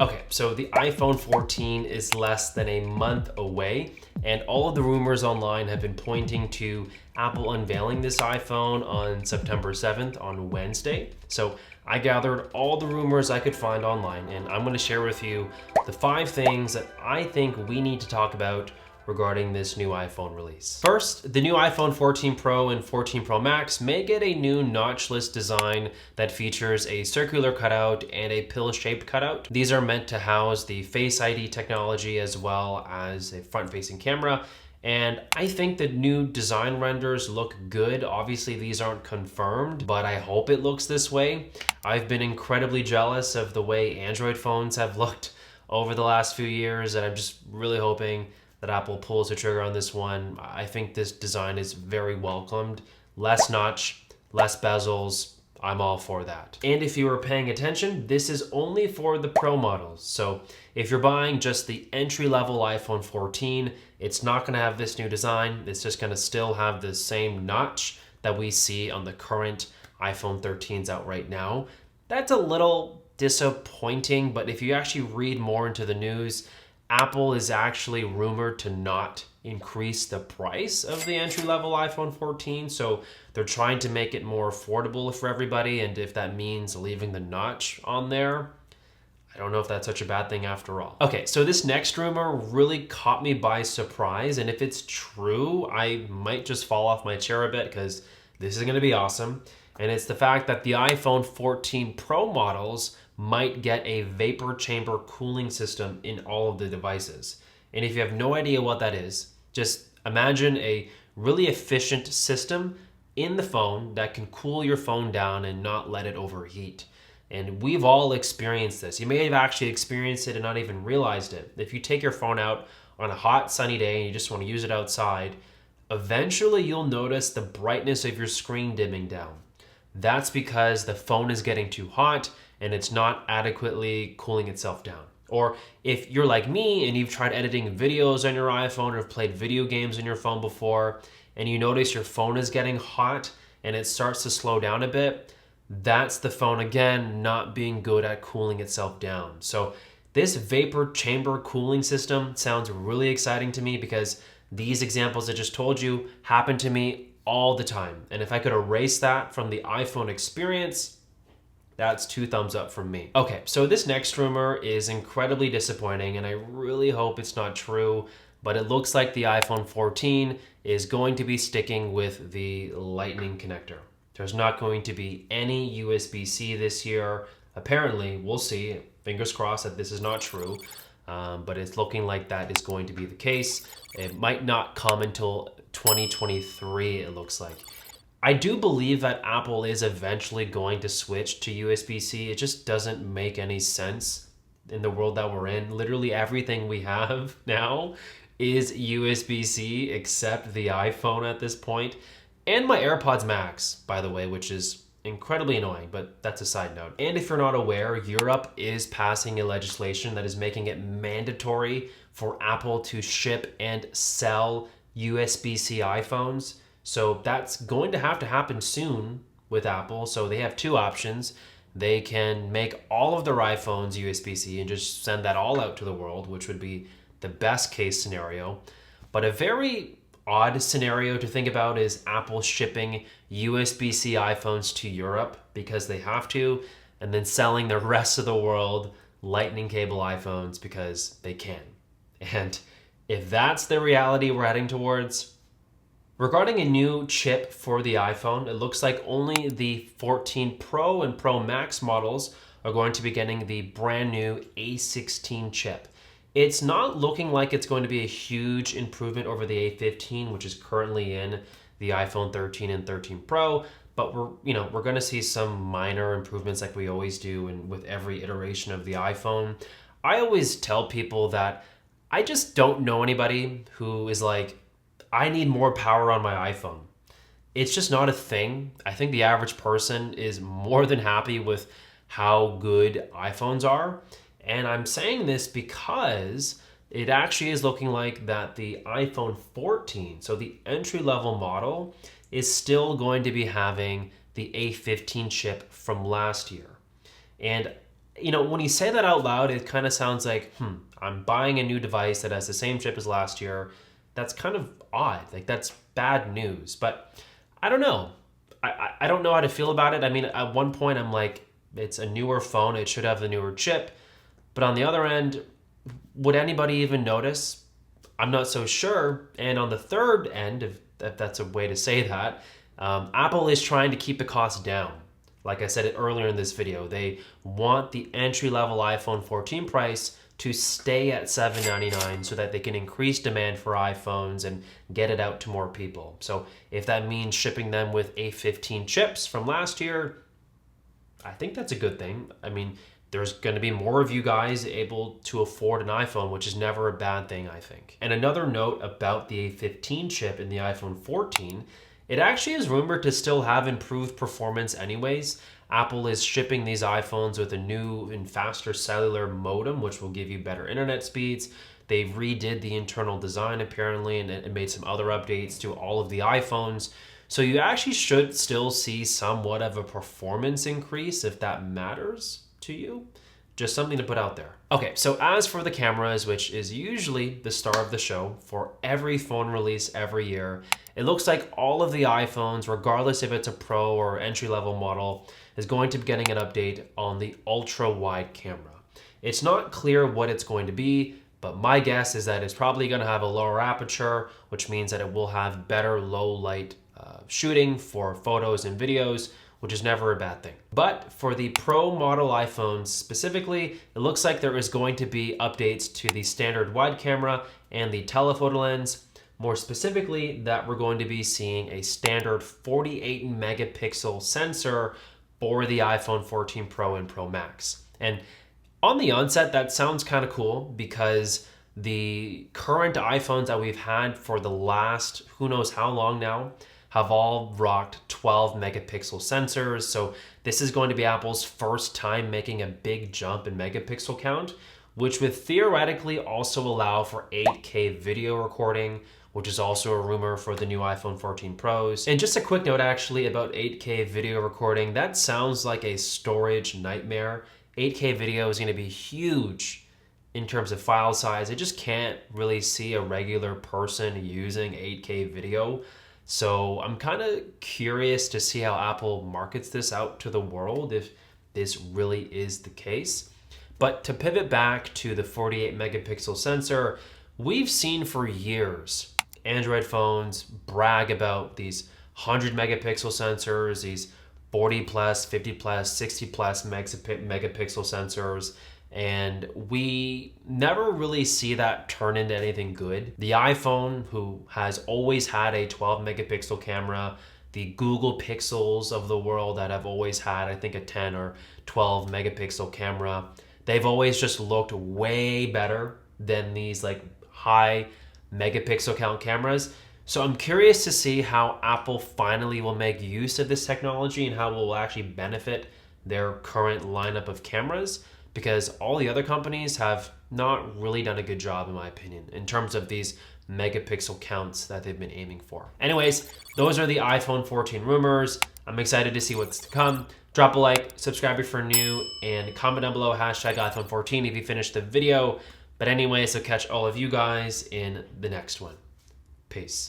Okay, so the iPhone 14 is less than a month away, and all of the rumors online have been pointing to Apple unveiling this iPhone on September 7th, on Wednesday. So I gathered all the rumors I could find online, and I'm going to share with you the 5 things that I think we need to talk about regarding this new iPhone release. First, the new iPhone 14 Pro and 14 Pro Max may get a new notchless design that features a circular cutout and a pill-shaped cutout. These are meant to house the Face ID technology as well as a front-facing camera. And I think the new design renders look good. Obviously, these aren't confirmed, but I hope it looks this way. I've been incredibly jealous of the way Android phones have looked over the last few years, and I'm just really hoping that Apple pulls the trigger on this one. I think this design is very welcomed. Less notch, less bezels. I'm all for that. And if you were paying attention, this is only for the Pro models. So if you're buying just the entry-level iPhone 14, it's not gonna have this new design. It's just gonna still have the same notch that we see on the current iPhone 13s out right now. That's a little disappointing, but if you actually read more into the news, Apple is actually rumored to not increase the price of the entry-level iPhone 14, so they're trying to make it more affordable for everybody, and if that means leaving the notch on there, I don't know if that's such a bad thing after all. Okay, so this next rumor really caught me by surprise, and if it's true, I might just fall off my chair a bit because this is gonna be awesome, and it's the fact that the iPhone 14 Pro models might get a vapor chamber cooling system in all of the devices. And if you have no idea what that is, just imagine a really efficient system in the phone that can cool your phone down and not let it overheat. And we've all experienced this. You may have actually experienced it and not even realized it. If you take your phone out on a hot sunny day and you just want to use it outside, eventually you'll notice the brightness of your screen dimming down. That's because the phone is getting too hot and it's not adequately cooling itself down. Or if you're like me and you've tried editing videos on your iPhone or have played video games on your phone before, and you notice your phone is getting hot and it starts to slow down a bit, that's the phone again not being good at cooling itself down. So this vapor chamber cooling system sounds really exciting to me because these examples I just told you happen to me all the time. And if I could erase that from the iPhone experience, that's 2 thumbs up from me. Okay, so this next rumor is incredibly disappointing and I really hope it's not true, but it looks like the iPhone 14 is going to be sticking with the Lightning connector. There's not going to be any USB-C this year. Apparently, we'll see, fingers crossed that this is not true, but it's looking like that is going to be the case. It might not come until 2023, it looks like. I do believe that Apple is eventually going to switch to USB-C. It just doesn't make any sense in the world that we're in. Literally everything we have now is USB-C except the iPhone at this point. And my AirPods Max, by the way, which is incredibly annoying, but that's a side note. And if you're not aware, Europe is passing a legislation that is making it mandatory for Apple to ship and sell USB-C iPhones. So that's going to happen soon with Apple. So they have 2 options. They can make all of their iPhones USB-C and just send that all out to the world, which would be the best case scenario. But a very odd scenario to think about is Apple shipping USB-C iPhones to Europe because they have to, and then selling the rest of the world Lightning cable iPhones because they can. And if that's the reality we're heading towards, regarding a new chip for the iPhone, it looks like only the 14 Pro and Pro Max models are going to be getting the brand new A16 chip. It's not looking like it's going to be a huge improvement over the A15, which is currently in the iPhone 13 and 13 Pro, but we're going to see some minor improvements like we always do and with every iteration of the iPhone. I always tell people that I just don't know anybody who is like, I need more power on my iPhone. It's just not a thing. I think the average person is more than happy with how good iPhones are. And I'm saying this because it actually is looking like that the iPhone 14, so the entry-level model, is still going to be having the A15 chip from last year. And You know, when you say that out loud, it kind of sounds like, I'm buying a new device that has the same chip as last year. That's kind of odd. Like, that's bad news. But I don't know. I don't know how to feel about it. I mean, at one point, I'm like, it's a newer phone. It should have the newer chip. But on the other end, would anybody even notice? I'm not so sure. And on the third end, if that's a way to say that, Apple is trying to keep the cost down. Like I said it earlier in this video, they want the entry-level iPhone 14 price to stay at $799 so that they can increase demand for iPhones and get it out to more people. So if that means shipping them with A15 chips from last year, I think that's a good thing. I mean, there's going to be more of you guys able to afford an iPhone, which is never a bad thing, I think. And another note about the A15 chip in the iPhone 14, it actually is rumored to still have improved performance anyways. Apple is shipping these iPhones with a new and faster cellular modem, which will give you better internet speeds. They redid the internal design apparently and made some other updates to all of the iPhones. So you actually should still see somewhat of a performance increase if that matters to you. Just something to put out there. Okay, so as for the cameras, which is usually the star of the show for every phone release every year, it looks like all of the iPhones, regardless if it's a Pro or entry-level model, is going to be getting an update on the ultra-wide camera. It's not clear what it's going to be, but my guess is that it's probably going to have a lower aperture, which means that it will have better low-light shooting for photos and videos, which is never a bad thing. But for the Pro model iPhones specifically, it looks like there is going to be updates to the standard wide camera and the telephoto lens. More specifically, that we're going to be seeing a standard 48 megapixel sensor for the iPhone 14 Pro and Pro Max. And on the onset, that sounds kind of cool because the current iPhones that we've had for the last who knows how long now have all rocked 12 megapixel sensors. So this is going to be Apple's first time making a big jump in megapixel count, which would theoretically also allow for 8K video recording, which is also a rumor for the new iPhone 14 Pros. And just a quick note actually about 8K video recording, that sounds like a storage nightmare. 8K video is gonna be huge in terms of file size. I just can't really see a regular person using 8K video. So I'm kind of curious to see how Apple markets this out to the world, if this really is the case. But to pivot back to the 48 megapixel sensor, we've seen for years Android phones brag about these 100 megapixel sensors, these 40 plus, 50 plus, 60 plus megapixel sensors, and we never really see that turn into anything good. The iPhone, who has always had a 12 megapixel camera, the Google Pixels of the world that have always had, I think, a 10 or 12 megapixel camera, they've always just looked way better than these like high megapixel count cameras. So I'm curious to see how Apple finally will make use of this technology and how it will actually benefit their current lineup of cameras, because all the other companies have not really done a good job, in my opinion, in terms of these megapixel counts that they've been aiming for. Anyways, those are the iPhone 14 rumors. I'm excited to see what's to come. Drop a like, subscribe if you're new, and comment down below hashtag iPhone 14 if you finished the video. But anyways, I'll catch all of you guys in the next one. Peace.